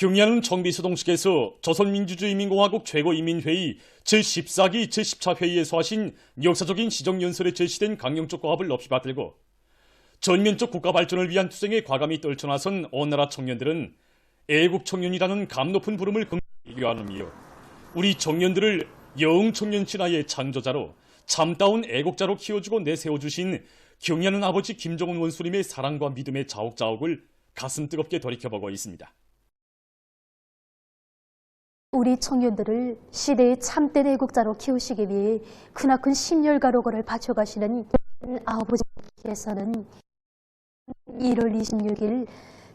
경야는 정비소동식에서 조선민주주의인민공화국 최고인민회의 제14기 제10차 회의에서 하신 역사적인 시정연설에 제시된 강령적 과업을 없이 받들고 전면적 국가 발전을 위한 투쟁에 과감히 떨쳐나선 오나라 청년들은 애국청년이라는 감 높은 부름을 긍정히 요하느며 우리 청년들을 영웅청년 신화의 창조자로 참다운 애국자로 키워주고 내세워주신 경야는 아버지 김정은 원수님의 사랑과 믿음의 자옥자옥을 가슴 뜨겁게 돌이켜보고 있습니다. 우리 청년들을 시대의 참된 애국자로 키우시기 위해 크나큰 심혈가로거를 바쳐가시는 아버지께서는 1월 26일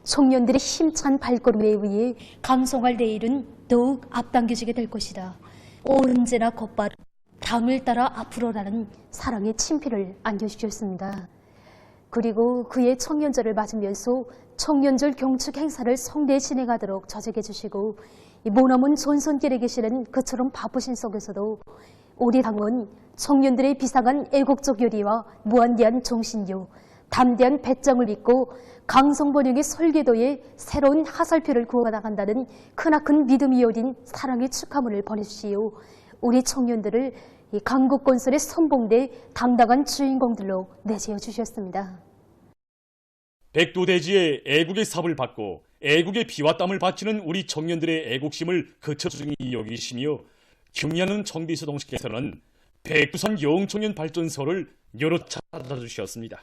청년들의 힘찬 발걸음에 의해 강성할 내일은 더욱 앞당겨지게 될 것이다. 언제나 곧바로 당을 따라 앞으로라는 사랑의 친필을 안겨주셨습니다. 그리고 그의 청년절을 맞으면서 청년절 경축 행사를 성대히 진행하도록 저직해 주시고 모나문 전선길에 계시는 그처럼 바쁘신 속에서도 우리 당은 청년들의 비상한 애국적 열의와 무한대한 정신력, 담대한 배짱을 믿고 강성번영의 설계도에 새로운 화살표를 그어나간다는 크나큰 믿음이 어린 사랑의 축하문을 보내주시오. 우리 청년들을 이 강국건설의 선봉대 당당한 주인공들로 내세워 주셨습니다. 백두대지에 애국의 삽을 받고 애국의 피와 땀을 바치는 우리 청년들의 애국심을 거쳐중히 여기시며 경야는 정비소동식께서는 백두산 영웅청년 발전소를 여러 차례 찾아주셨습니다.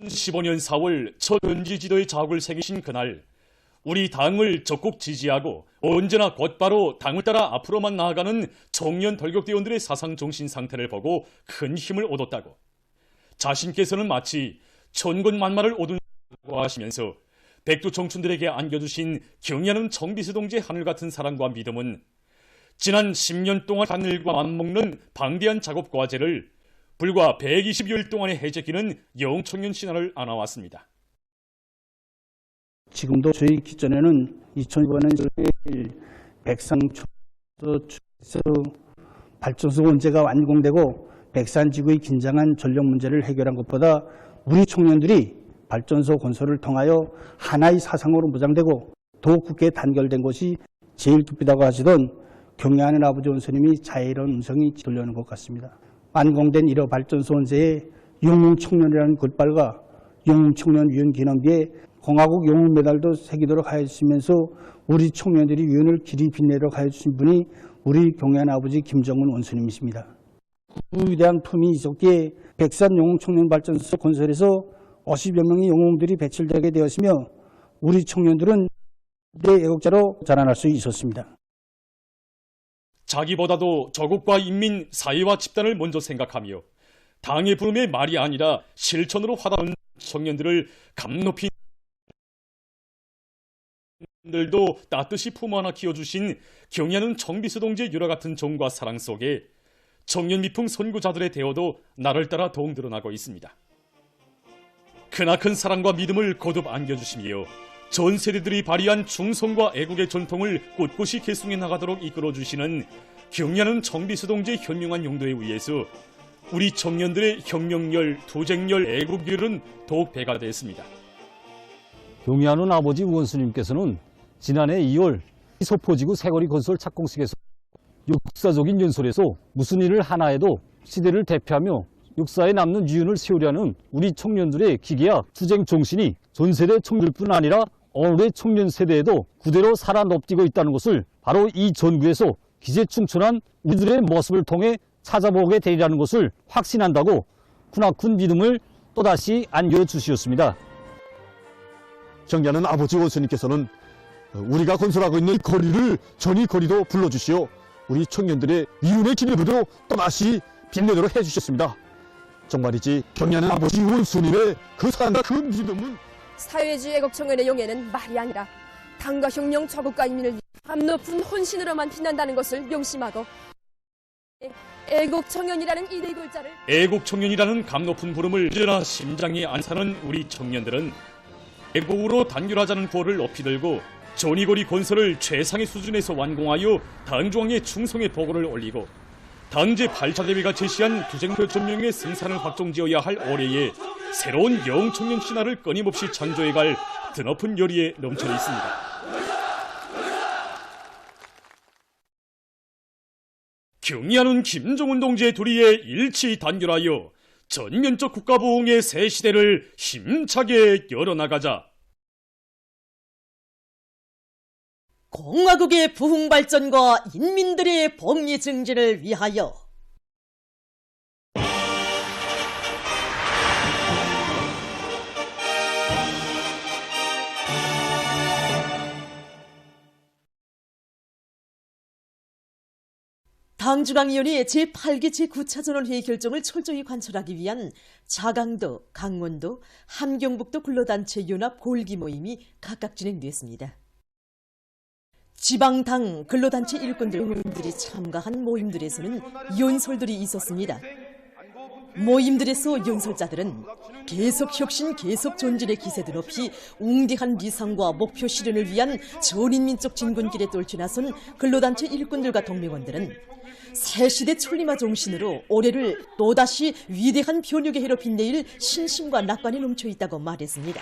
15년 4월 첫 전지지도의 자국을 새기신 그날 우리 당을 적극 지지하고 언제나 곧바로 당을 따라 앞으로만 나아가는 청년 돌격대원들의 사상정신 상태를 보고 큰 힘을 얻었다고 자신께서는 마치 천군만마를 얻은다고 하시면서 백두 청춘들에게 안겨주신 경야는 정비소동지의 하늘같은 사랑과 믿음은 지난 10년 동안 하늘과 맞먹는 방대한 작업 과제를 불과 120여일 동안에 해제키는 영웅청년 신화를 안아왔습니다. 지금도 저희 기존에는 2005년 백상에서 발전소 원제가 완공되고 백산지구의 긴장한 전력 문제를 해결한 것보다 우리 청년들이 발전소 건설을 통하여 하나의 사상으로 무장되고 더욱 굳게 단결된 것이 제일 기쁘다고 하시던 경야하는 아버지 원수님이 자애로운 음성이 들려오는 것 같습니다. 완공된 1호 발전소 원제에 영웅청년이라는 글발과 영웅청년 위원 기념비에 공화국 영웅 메달도 새기도록 하였으면서 우리 청년들이 위원을 길이 빛내도록 하여주신 분이 우리 경야하는 아버지 김정은 원수님이십니다. 그 위대한 품이 있었기에 백산 영웅청년 발전소 건설에서 50여 명의 영웅들이 배출되게 되었으며 우리 청년들은 애국자로 자라날 수 있었습니다. 자기보다도 조국과 인민, 사회와 집단을 먼저 생각하며 당의 부름의 말이 아니라 실천으로 화답하는 청년들을 감높이 들도 따뜻이 품 안아 키워주신 경야는 정비소동지의 유라 같은 정과 사랑 속에 청년 미풍 선구자들의 대어도 나를 따라 더욱 늘어나고 있습니다. 크나큰 사랑과 믿음을 거듭 안겨주시며 전 세대들이 발휘한 충성과 애국의 전통을 꿋꿋이 계승해 나가도록 이끌어주시는 경야는 정비소동지의 현명한 용도에 의해서 우리 청년들의 혁명열, 투쟁열, 애국열은 더욱 배가 됐습니다. 경야하는 아버지 원수님께서는 지난해 2월 소포지구 새거리 건설 착공식에서 역사적인 연설에서 무슨 일을 하나 해도 시대를 대표하며 역사에 남는 유언을 세우려는 우리 청년들의 기계와 투쟁 정신이 전 세대 청년들뿐 아니라 어느 청년 세대에도 그대로 살아 넘뛰고 있다는 것을 바로 이 전구에서 기재충천한 우리들의 모습을 통해 찾아보게 되리라는 것을 확신한다고 크나큰 믿음을 또다시 안겨주시었습니다. 경야는 아버지 원수님께서는 우리가 건설하고 있는 거리를 전이 거리로 불러주시어 우리 청년들의 미움의 기념으로 또다시 빛내도록 해주셨습니다. 정말이지 경야는 아버지 원수님의 그 사랑과 그 믿음은 사회주의 애국 청년의 용예는 말이 아니라 당과 혁명 조국과 인민을 위해 감 높은 혼신으로만 빛난다는 것을 명심하고 애국 청년이라는 이 네 글자를 애국 청년이라는 감 높은 부름을 언제나 심장에 안 사는 우리 청년들은 애국으로 단결하자는 구호를 높이 들고 전이거리 건설을 최상의 수준에서 완공하여 당중앙의 충성의 보고를 올리고 당제 8차 대회가 제시한 투쟁표 전명의 생산을 확정지어야 할 올해에 새로운 영웅청년 신화를 끊임없이 창조해갈 드높은 열의에 넘쳐 있습니다. 경의하는 김정은 동지의 도리에 일치 단결하여 전면적 국가부흥의 새 시대를 힘차게 열어나가자. 공화국의 부흥 발전과 인민들의 복리 증진을 위하여 당중앙위원회 제8기 제9차 전원회의 결정을 철저히 관철하기 위한 자강도, 강원도, 함경북도 근로단체 연합 골기 모임이 각각 진행됐습니다. 지방당 근로단체 일꾼들이 참가한 모임들에서는 연설들이 있었습니다. 모임들에서 연설자들은 계속 혁신, 계속 전진의 기세를 높이 웅대한 위상과 목표 실현을 위한 전인민족 진군길에 떨쳐나선 근로단체 일꾼들과 동맹원들은 새시대 천리마 정신으로 올해를 또다시 위대한 변혁의 해로 빛내일 신심과 낙관이 넘쳐있다고 말했습니다.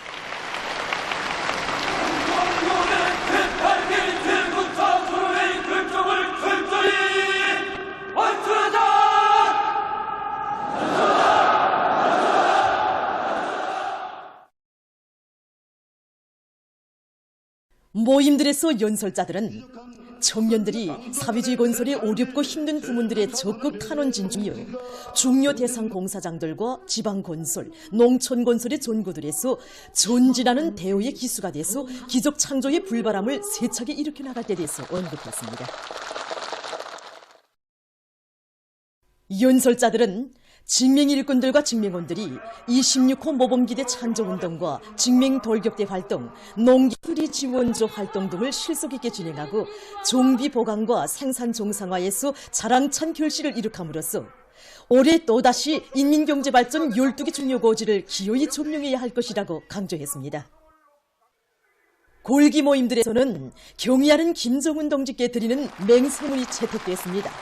모임들에서 연설자들은 청년들이 사회주의 건설에 어렵고 힘든 부문들의 적극 탄원 진중이요, 중요 대상 공사장들과 지방건설, 농촌건설의 전구들에서 전진하는 대우의 기수가 돼서 기적 창조의 불바람을 세차게 일으켜 나갈 때 대해서 언급했습니다. 연설자들은 직맹일꾼들과 직맹원들이 26호 모범기대 찬조운동과 직맹돌격대 활동, 농기풀이 지원조 활동 등을 실속 있게 진행하고 종비 보강과 생산 정상화에서 자랑찬 결실을 이룩함으로써 올해 또다시 인민경제발전 12개 중요 고지를 기어이 점령해야 할 것이라고 강조했습니다. 골기 모임들에서는 경의하는 김정은 동지께 드리는 맹세문이 채택됐습니다.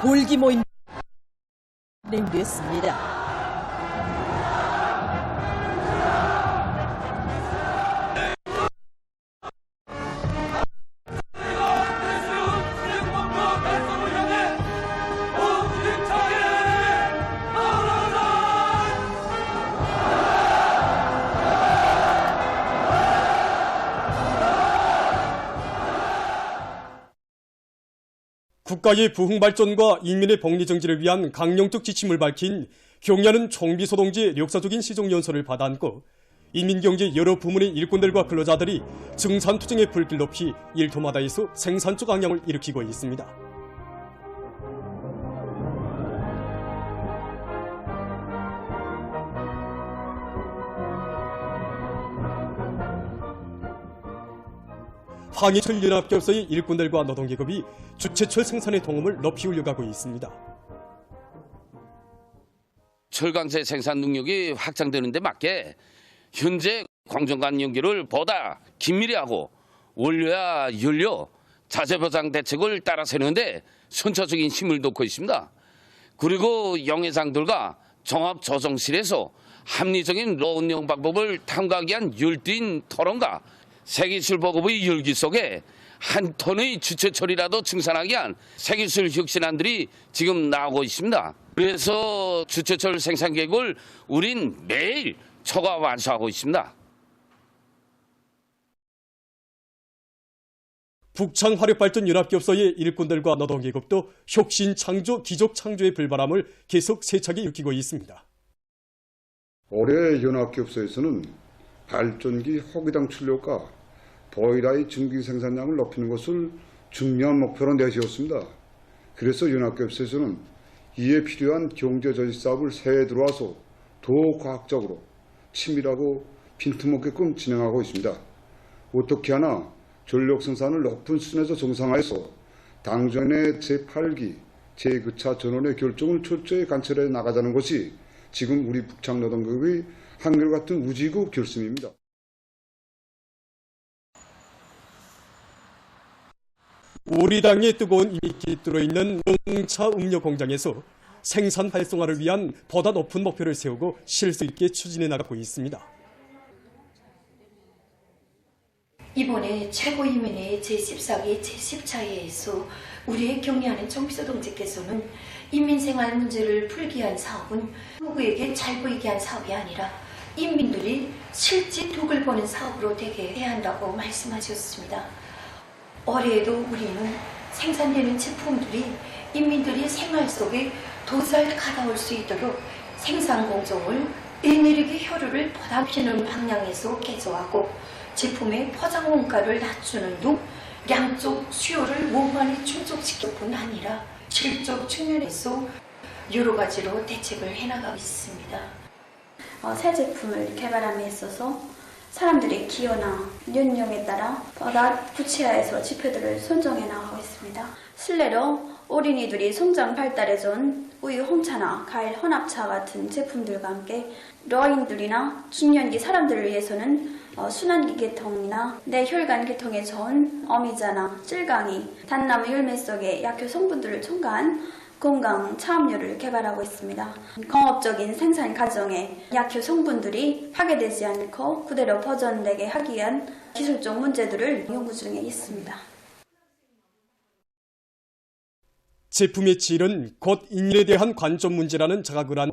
골기 모임 진행됐습니다. 국가의 부흥 발전과 인민의 복리 정진을 위한 강령적 지침을 밝힌 경의하는 총비소동지의 역사적인 시종연설을 받아안고 인민경제 여러 부문의 일꾼들과 근로자들이 증산투쟁의 불길 높이 일터마다에서 생산적 악량을 일으키고 있습니다. 황해철 연합교섭의 일꾼들과 노동계급이 주체철 생산의 동험을 높이 올려가고 있습니다. 철강세 생산 능력이 확장되는 데 맞게 현재 공정 간 연결을 보다 긴밀히 하고 원료와 연료, 자재보상 대책을 따라 세우는데 선처적인 힘을 놓고 있습니다. 그리고 영해상들과 종합조정실에서 합리적인 론용 방법을 탐구하기 위한 열띤 토론과 세기술 보급의 열기 속에 한 톤의 주체철이라도 증산하기 위한 세기술 혁신안들이 지금 나오고 있습니다. 그래서 주체철 생산 계획을 우린 매일 초과 완수하고 있습니다. 북창화력발전연합기업소의 일꾼들과 노동계급도 혁신 창조, 기적 창조의 불바람을 계속 세차게 일으키고 있습니다. 올해 연합기업소에서는 발전기 호기당 출력과 보일러의 증기 생산량을 높이는 것을 중요한 목표로 내세웠습니다. 그래서 연합기업소에서는 이에 필요한 경제저지 사업을 새해 들어와서 더욱 과학적으로 치밀하고 빈틈없게끔 진행하고 있습니다. 어떻게 하나 전력 생산을 높은 수준에서 정상화해서 당정의 제8기 제9차 전원의 결정을 철저히 관철해 나가자는 것이 지금 우리 북창노동계급의 한결같은 우지고 결심입니다. 우리 당의 뜨거운 힘이 깃들어 있는 농차 음료 공장에서 생산 활성화를 위한 보다 높은 목표를 세우고 실수 있게 추진해 나가고 있습니다. 이번에 최고인민회의 제14기 제10차회에서 우리의 경리하는 정비서 동지께서는 인민생활 문제를 풀기 위한 사업은 누구에게 잘 보이게 한 사업이 아니라 인민들이 실제 덕을 보는 사업으로 되게 해야 한다고 말씀하셨습니다. 올해에도 우리는 생산되는 제품들이 인민들이 생활 속에 더 잘 가다올 수 있도록 생산 공정을 에너지 효율을 보답하는 방향에서 개조하고 제품의 포장 원가를 낮추는 등 양쪽 수요를 원만히 충족시킬 뿐 아니라 질적 측면에서 여러 가지로 대책을 해나가고 있습니다. 새 제품을 개발함에 있어서 사람들의 기여나 연령에 따라 보다 구체화해서 지표들을 선정해 나가고 있습니다. 실내로 어린이들이 성장 발달에 좋은 우유 홍차나 과일 혼합차 같은 제품들과 함께 노인들이나 중년기 사람들을 위해서는 순환기 계통이나 뇌혈관 계통에 좋은 어미자나 찔강이, 단나무 열매 속에 약효 성분들을 첨가한 건강 차음료를 개발하고 있습니다. 공업적인 생산 과정에 약효 성분들이 파괴되지 않고 그대로 보존되게 하기 위한 기술적 문제들을 연구 중에 있습니다. 제품의 질은 곧 인일에 대한 관점 문제라는 자각을 한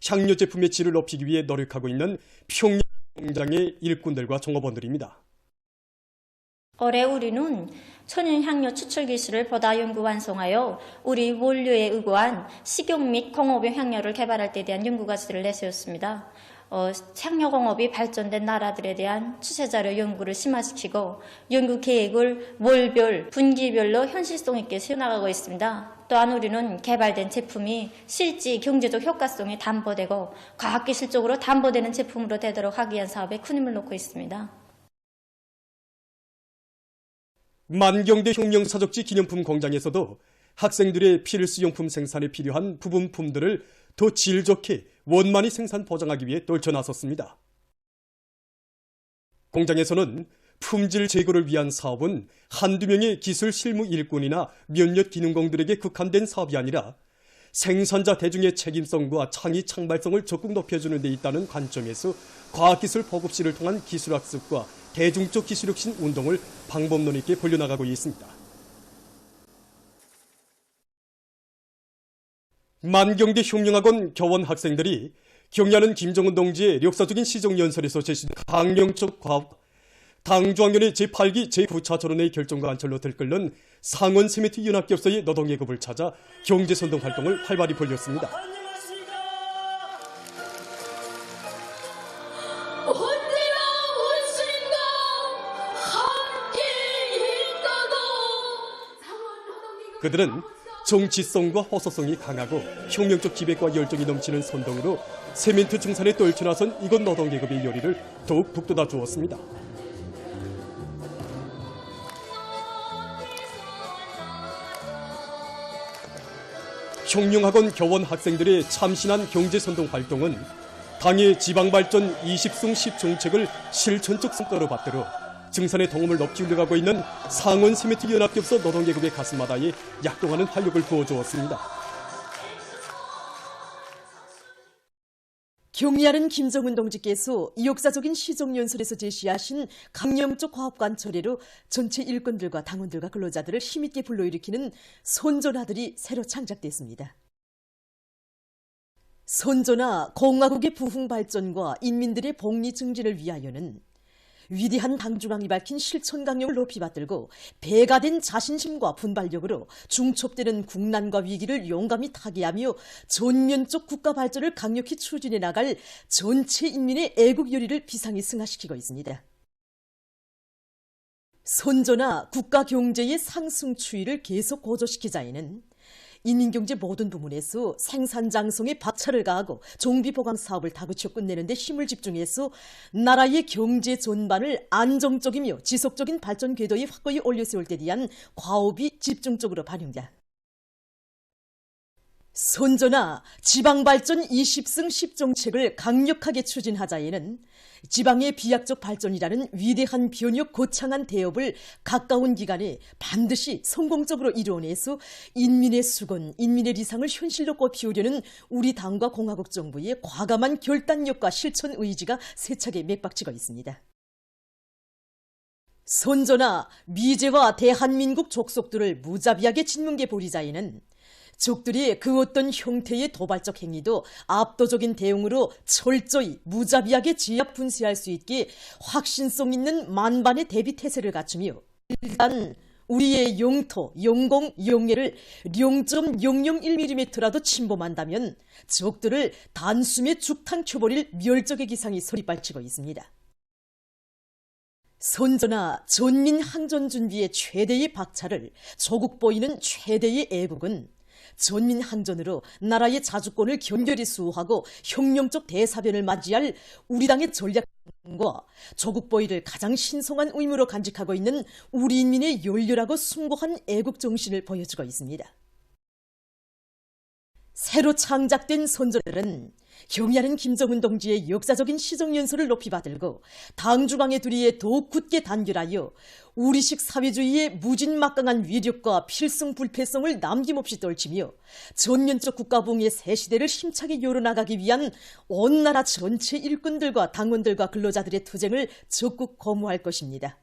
향료 제품의 질을 높이기 위해 노력하고 있는 평양 공장의 일꾼들과 종업원들입니다. 올해 우리는 천연 향료 추출 기술을 보다 연구 완성하여 우리 원료에 의거한 식용 및 공업용 향료를 개발할 때 대한 연구 과제를 내세웠습니다. 향료 공업이 발전된 나라들에 대한 추세자료 연구를 심화시키고 연구 계획을 월별, 분기별로 현실성 있게 세워나가고 있습니다. 또한 우리는 개발된 제품이 실제 경제적 효과성이 담보되고 과학기술적으로 담보되는 제품으로 되도록 하기 위한 사업에 큰 힘을 놓고 있습니다. 만경대 혁명사적지 기념품 공장에서도 학생들의 필수용품 생산에 필요한 부분품들을 더 질 좋게 원만히 생산 보장하기 위해 떨쳐나섰습니다. 공장에서는 품질 제고를 위한 사업은 한두 명의 기술 실무 일꾼이나 몇몇 기능공들에게 국한된 사업이 아니라 생산자 대중의 책임성과 창의 창발성을 적극 높여주는 데 있다는 관점에서 과학기술 보급실을 통한 기술학습과 대중적 기술혁신 운동을 방법론 있게 벌려나가고 있습니다. 만경대 혁명학원 교원 학생들이 경리하는 김정은 동지의 역사적인 시정연설에서 제시된 강령적 과업, 당중앙위원회 제8기 제9차 전원회의 결정과 안철로 들끓는 상원 세미트 연합교섭의 노동예급을 찾아 경제선동 활동을 활발히 벌였습니다. 그들은 정치성과 호소성이 강하고 혁명적 기백과 열정이 넘치는 선동으로 세멘트 증산에 떨쳐나선 이곳 노동계급의 열의를 더욱 북돋아 주었습니다. 혁명학원 교원 학생들의 참신한 경제선동 활동은 당의 지방발전 20승 10정책을 실천적 성과로 받들어 증산의 동험을 높이 올려가고 있는 상원 세미트 연합교섭 노동계급의 가슴마다에 약동하는 활력을 부어주었습니다. 경리하는 김정은 동지께서 역사적인 시정연설에서 제시하신 강령적 과업관철회로 전체 일꾼들과 당원들과 근로자들을 힘있게 불러일으키는 선전하들이 새로 창작됐습니다. 선전하 공화국의 부흥 발전과 인민들의 복리 증진을 위하여는 위대한 당중앙이 밝힌 실천 강령을 높이 받들고 배가 된 자신심과 분발력으로 중첩되는 국난과 위기를 용감히 타개하며 전면적 국가 발전을 강력히 추진해 나갈 전체 인민의 애국 열의를 비상히 승화시키고 있습니다. 선전하 국가 경제의 상승 추이를 계속 고조시키자에는 인민경제 모든 부문에서 생산장성에 박차를 가하고 정비보강 사업을 다그쳐 끝내는 데 힘을 집중해서 나라의 경제 전반을 안정적이며 지속적인 발전 궤도에 확고히 올려세울 때 대한 과업이 집중적으로 반영돼 선전하 지방발전 20승 10정책을 강력하게 추진하자에는 지방의 비약적 발전이라는 위대한 변혁 거창한 대업을 가까운 기간에 반드시 성공적으로 이루어내서 인민의 수건, 인민의 리상을 현실로 꽃피우려는 우리 당과 공화국 정부의 과감한 결단력과 실천 의지가 세차게 맥박치고 있습니다. 선전하 미제와 대한민국 족속들을 무자비하게 짓뭉개 버리자에는 적들이 그 어떤 형태의 도발적 행위도 압도적인 대응으로 철저히 무자비하게 제압 분쇄할 수 있게 확신성 있는 만반의 대비 태세를 갖추며 일단 우리의 영토, 영공, 영해를 0.001mm라도 침범한다면 적들을 단숨에 죽탕 켜버릴 멸적의 기상이 서리발치고 있습니다. 선전하 전민 항전 준비의 최대의 박차를 조국 보이는 최대의 애국은 전민 항전으로 나라의 자주권을 견결히 수호하고 혁명적 대사변을 맞이할 우리 당의 전략과 조국 보위를 가장 신성한 의무로 간직하고 있는 우리 인민의 열렬하고 숭고한 애국 정신을 보여주고 있습니다. 새로 창작된 선전들은 경의하는 김정은 동지의 역사적인 시정연설을 높이 받들고 당 중앙의 두리에 더욱 굳게 단결하여 우리식 사회주의의 무진막강한 위력과 필승불패성을 남김없이 떨치며 전면적 국가붕의 새 시대를 힘차게 열어나가기 위한 온 나라 전체 일꾼들과 당원들과 근로자들의 투쟁을 적극 거무할 것입니다.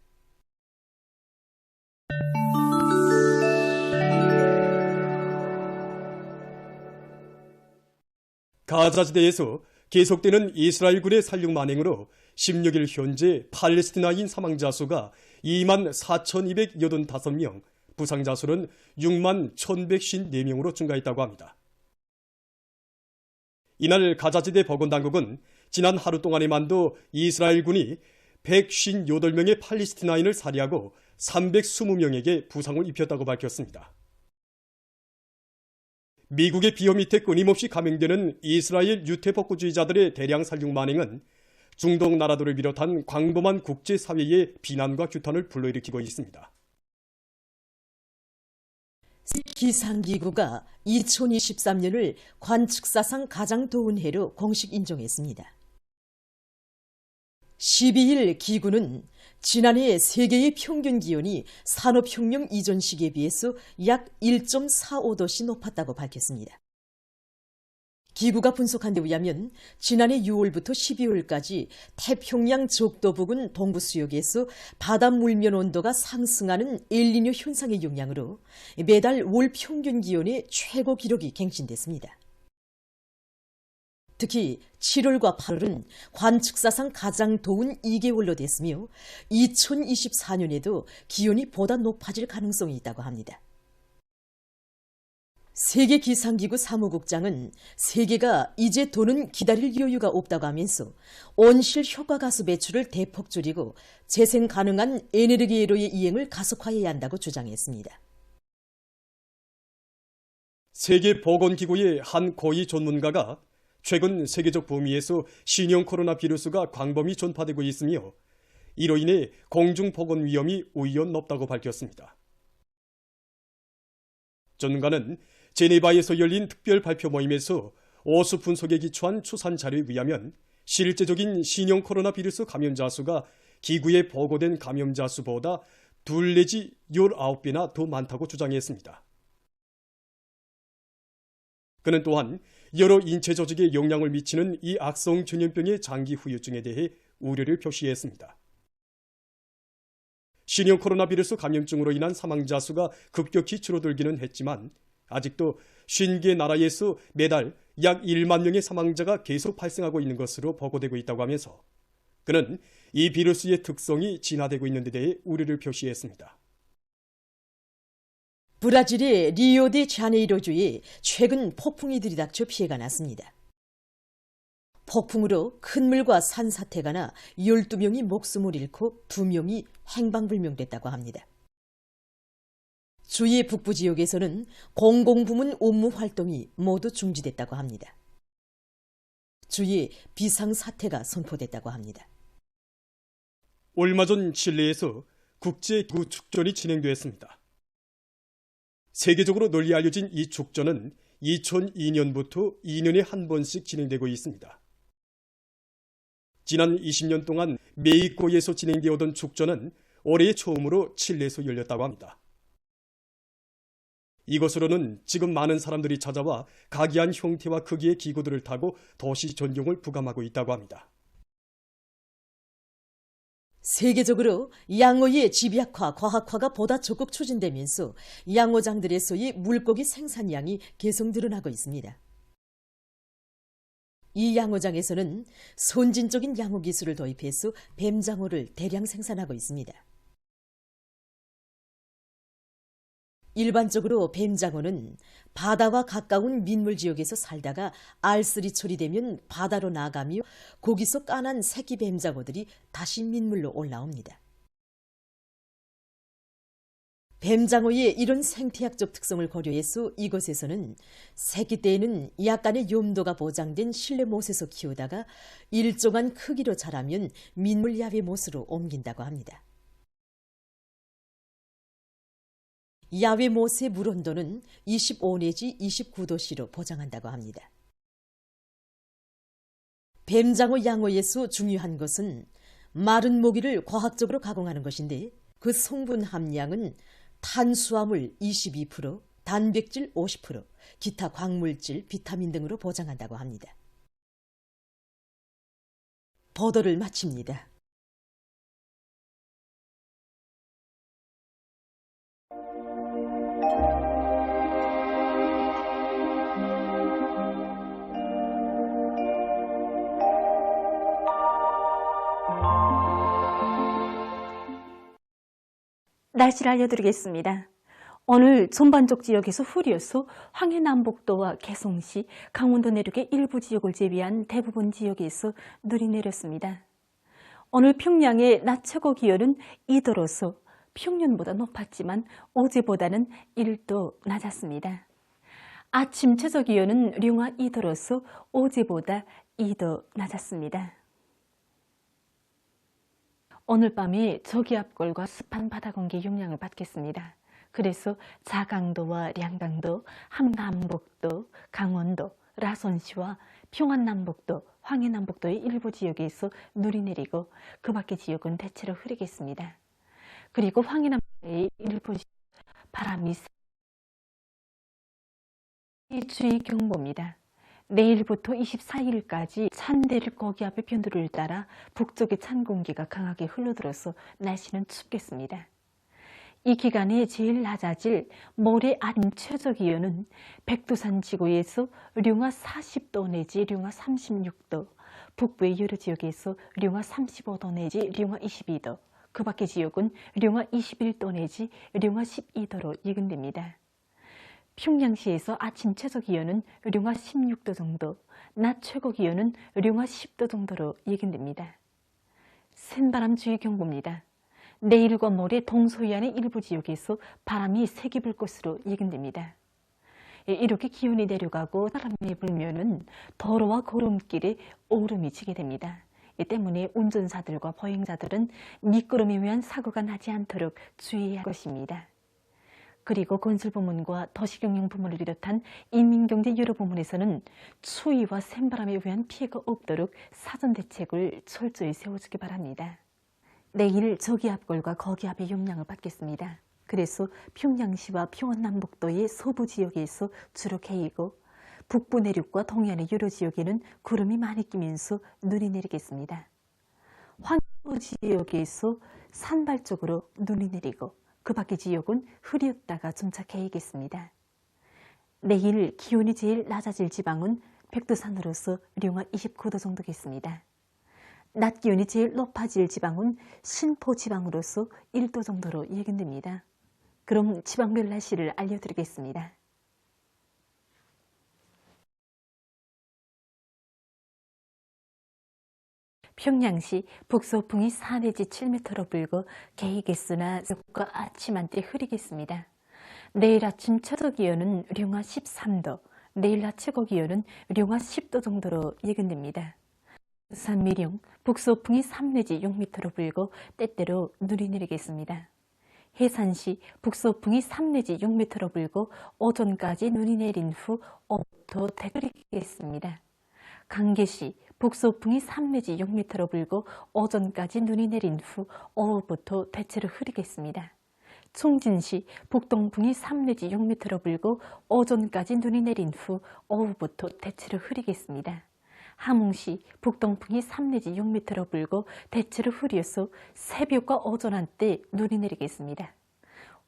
가자지대에서 계속되는 이스라엘군의 살육 만행으로 16일 현재 팔레스티나인 사망자 수가 2만 4,285명, 부상자 수는 6만 1,154명으로 증가했다고 합니다. 이날 가자지대 보건당국은 지난 하루 동안에만도 이스라엘군이 158명의 팔레스티나인을 살해하고 320명에게 부상을 입혔다고 밝혔습니다. 미국의 비호 밑에 끊임없이 감행되는 이스라엘 유태복구주의자들의 대량 살육 만행은 중동 나라들을 비롯한 광범한 국제사회의 비난과 규탄을 불러일으키고 있습니다. 기상기구가 2023년을 관측사상 가장 더운 해로 공식 인정했습니다. 12일 기구는 지난해 세계의 평균 기온이 산업혁명 이전 시기에 비해서 약 1.45도씩 높았다고 밝혔습니다. 기구가 분석한 데 의하면 지난해 6월부터 12월까지 태평양 적도 부근 동부 수역에서 바다 물면 온도가 상승하는 엘니뇨 현상의 영향으로 매달 월 평균 기온의 최고 기록이 갱신됐습니다. 특히 7월과 8월은 관측사상 가장 더운 2개월로 됐으며 2024년에도 기온이 보다 높아질 가능성이 있다고 합니다. 세계기상기구 사무국장은 세계가 이제 더는 기다릴 여유가 없다고 하면서 온실 효과가스 배출을 대폭 줄이고 재생 가능한 에너지회로의 이행을 가속화해야 한다고 주장했습니다. 세계보건기구의 한 고위 전문가가 최근 세계적 범위에서 신형 코로나 바이러스가 광범위 전파되고 있으며 이로 인해 공중보건 위험이 우연 높다고 밝혔습니다. 전문가는 제네바에서 열린 특별 발표 모임에서 오수 분석에 기초한 추산 자료에 의하면 실제적인 신형 코로나 바이러스 감염자 수가 기구에 보고된 감염자 수보다 2 내지 19배나 더 많다고 주장했습니다. 그는 또한 여러 인체 조직에 영향을 미치는 이 악성 전염병의 장기 후유증에 대해 우려를 표시했습니다. 신형 코로나 바이러스 감염증으로 인한 사망자 수가 급격히 줄어들기는 했지만 아직도 50개 나라에서 매달 약 1만 명의 사망자가 계속 발생하고 있는 것으로 보고되고 있다고 하면서 그는 이 바이러스의 특성이 진화되고 있는 데 대해 우려를 표시했습니다. 브라질의 리오데자네이로주에 최근 폭풍이 들이닥쳐 피해가 났습니다. 폭풍으로 큰 물과 산사태가 나 12명이 목숨을 잃고 2명이 행방불명됐다고 합니다. 주의 북부 지역에서는 공공부문 업무 활동이 모두 중지됐다고 합니다. 주의 비상사태가 선포됐다고 합니다. 얼마 전 칠레에서 국제기구 축전이 진행되었습니다. 세계적으로 널리 알려진 이 축전은 2002년부터 2년에 한 번씩 진행되고 있습니다. 지난 20년 동안 메히코에서 진행되어던 축전은 올해 처음으로 칠레에서 열렸다고 합니다. 이것으로는 지금 많은 사람들이 찾아와 각이한 형태와 크기의 기구들을 타고 도시 전경을 부감하고 있다고 합니다. 세계적으로 양어의 집약화, 과학화가 보다 적극 추진되면서 양어장들의 소위 물고기 생산량이 계속 늘어나고 있습니다. 이 양어장에서는 선진적인 양어 기술을 도입해서 뱀장어를 대량 생산하고 있습니다. 일반적으로 뱀장어는 바다와 가까운 민물 지역에서 살다가 알쓸이 처리되면 바다로 나가며 거기서 까난 새끼 뱀장어들이 다시 민물로 올라옵니다. 뱀장어의 이런 생태학적 특성을 고려해서 이곳에서는 새끼 때에는 약간의 염도가 보장된 실내 못에서 키우다가 일정한 크기로 자라면 민물 야외 못으로 옮긴다고 합니다. 야외 못의 물 온도는 25 내지 29도씨로 보장한다고 합니다. 뱀장어 양어에서 중요한 것은 마른 모기를 과학적으로 가공하는 것인데 그 성분 함량은 탄수화물 22%, 단백질 50%, 기타 광물질, 비타민 등으로 보장한다고 합니다. 보도를 마칩니다. 날씨를 알려드리겠습니다. 오늘 전반적 지역에서 흐려서 황해남북도와 개성시, 강원도 내륙의 일부 지역을 제외한 대부분 지역에서 눈이 내렸습니다. 오늘 평양의 낮 최고 기온은 2도로서 평년보다 높았지만 어제보다는 1도 낮았습니다. 아침 최저 기온은 령화 2도로서 어제보다 2도 낮았습니다. 오늘 밤에 저기압골과 습한 바다 공기 영향을 받겠습니다. 그래서 자강도와 량강도, 함남북도, 강원도, 라선시와 평안남북도, 황해남북도의 일부 지역에서 눈이 내리고 그 밖의 지역은 대체로 흐리겠습니다. 그리고 황해남북도의 일부 지역 바람이 주의 경보입니다. 내일부터 24일까지 찬대륙 고기압의 변두리를 따라 북쪽의 찬 공기가 강하게 흘러들어서 날씨는 춥겠습니다. 이 기간에 제일 낮아질 모레 아침 최저 기온은 백두산 지구에서 령화 40도 내지 령화 36도, 북부의 여러 지역에서 령화 35도 내지 령화 22도, 그 밖의 지역은 령화 21도 내지 령화 12도로 예견됩니다. 평양시에서 아침 최저 기온은 령화 16도 정도, 낮 최고 기온은 령화 10도 정도로 예견됩니다. 센바람 주의 경보입니다. 내일과 모레 동서해안의 일부 지역에서 바람이 세게 불 것으로 예견됩니다. 이렇게 기온이 내려가고 바람이 불면은 도로와 걸음길에 오름이 지게 됩니다. 이 때문에 운전사들과 보행자들은 미끄럼에 의한 사고가 나지 않도록 주의할 것입니다. 그리고 건설부문과 도시경영부문을 비롯한 인민경제 여러 부문에서는 추위와 센바람에 의한 피해가 없도록 사전대책을 철저히 세워주기 바랍니다. 내일 저기압골과 거기압의 영향을 받겠습니다. 그래서 평양시와 평안남북도의 서부 지역에서 주로 개이고 북부 내륙과 동해안의 여러 지역에는 구름이 많이 끼면서 눈이 내리겠습니다. 황해도 지역에서 산발 쪽으로 눈이 내리고 그 밖의 지역은 흐렸다가 점차 개이겠습니다. 내일 기온이 제일 낮아질 지방은 백두산으로서 령화 29도 정도겠습니다. 낮 기온이 제일 높아질 지방은 신포 지방으로서 1도 정도로 예견됩니다. 그럼 지방별 날씨를 알려드리겠습니다. 평양시 북서풍이 4 내지 7m로 불고 개이겠으나 저녁과 아침 한때 흐리겠습니다. 내일 아침 최저 기온은 령화 13도, 내일 낮 최고 기온은 령화 10도 정도로 예견됩니다. 산미령 북서풍이 3 내지 6m로 불고 때때로 눈이 내리겠습니다. 해산시 북서풍이 3 내지 6m로 불고 오전까지 눈이 내린 후 오후부터 흐리겠습니다. 강계시 북서풍이 3 내지 6m로 불고 오전까지 눈이 내린 후 오후부터 대체로 흐리겠습니다. 총진시 북동풍이 3 내지 6m로 불고 오전까지 눈이 내린 후 오후부터 대체로 흐리겠습니다. 함흥시 북동풍이 3 내지 6m로 불고 대체로 흐려서 새벽과 오전 한때 눈이 내리겠습니다.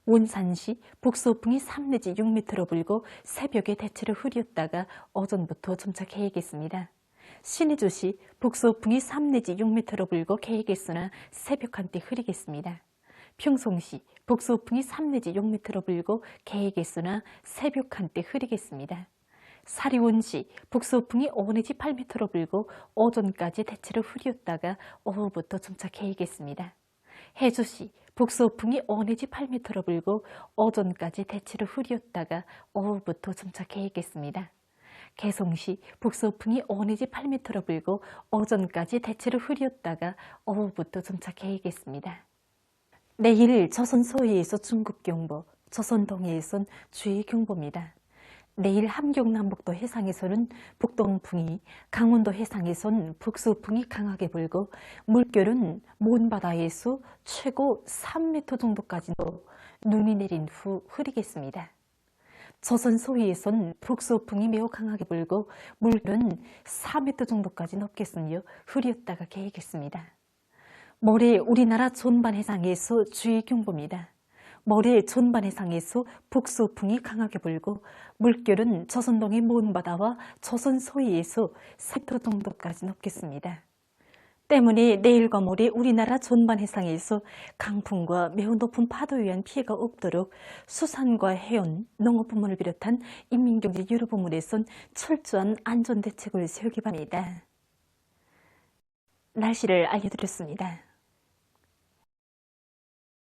원산시 북서풍이 3 내지 6m로 불고 새벽에 대체로 흐렸다가 오전부터 점차 개겠습니다. 신의주시 북서풍이 3 내지 6m로 불고 개겠으나 새벽 한때 흐리겠습니다. 평송시 북서풍이 3 내지 6m로 불고 개겠으나 새벽 한때 흐리겠습니다. 사리원시 북서풍이 5 내지 8m로 불고 오전까지 대체로 흐렸다가 오후부터 점차 개겠습니다. 해주시 북서풍이 5 내지 8m로 불고 오전까지 대체로 흐렸다가 오후부터 점차 개겠습니다. 개성시 북서풍이 5 내지 8m로 불고 오전까지 대체로 흐렸다가 오후부터 점차 개겠습니다. 내일 조선 서해에서 중국 경보, 조선 동해에선 주의 경보입니다. 내일 함경남북도 해상에서는 북동풍이, 강원도 해상에선 북서풍이 강하게 불고 물결은 먼 바다에서 최고 3m 정도까지도 눈이 내린 후 흐리겠습니다. 조선 서해에선 북서풍이 매우 강하게 불고 물결은 4m 정도까지 높겠으며 흐렸다가 개겠습니다. 모레 우리나라 전반 해상에서 주의 경보입니다. 모레 전반 해상에서 북서풍이 강하게 불고 물결은 조선동해 먼 바다와 조선 서해에서 4m 정도까지 높겠습니다. 때문에 내일과 모레 우리나라 전반 해상에서 강풍과 매우 높은 파도에 의한 피해가 없도록 수산과 해운, 농업부문을 비롯한 인민경제 여러 부문에선 철저한 안전대책을 세우기 바랍니다. 날씨를 알려드렸습니다.